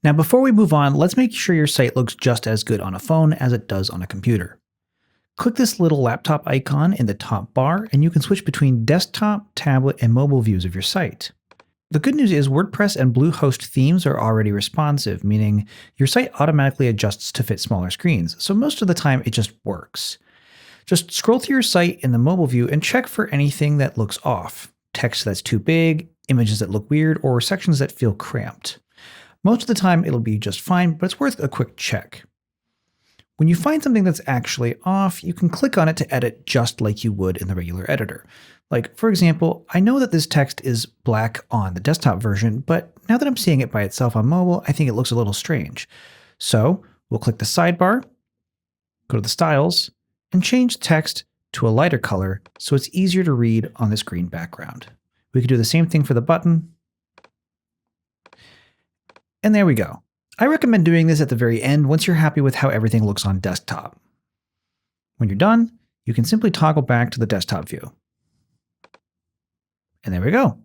Now, before we move on, let's make sure your site looks just as good on a phone as it does on a computer. Click this little laptop icon in the top bar, and you can switch between desktop, tablet, and mobile views of your site. The good news is WordPress and Bluehost themes are already responsive, meaning your site automatically adjusts to fit smaller screens, so most of the time it just works. Just scroll through your site in the mobile view and check for anything that looks off. Text that's too big, images that look weird, or sections that feel cramped. Most of the time it'll be just fine, but it's worth a quick check. When you find something that's actually off, you can click on it to edit just like you would in the regular editor. Like, for example, I know that this text is black on the desktop version, but now that I'm seeing it by itself on mobile, I think it looks a little strange. So we'll click the sidebar, go to the styles, and change text to a lighter color so it's easier to read on this green background. We could do the same thing for the button. And there we go. I recommend doing this at the very end once you're happy with how everything looks on desktop. When you're done, you can simply toggle back to the desktop view. And there we go.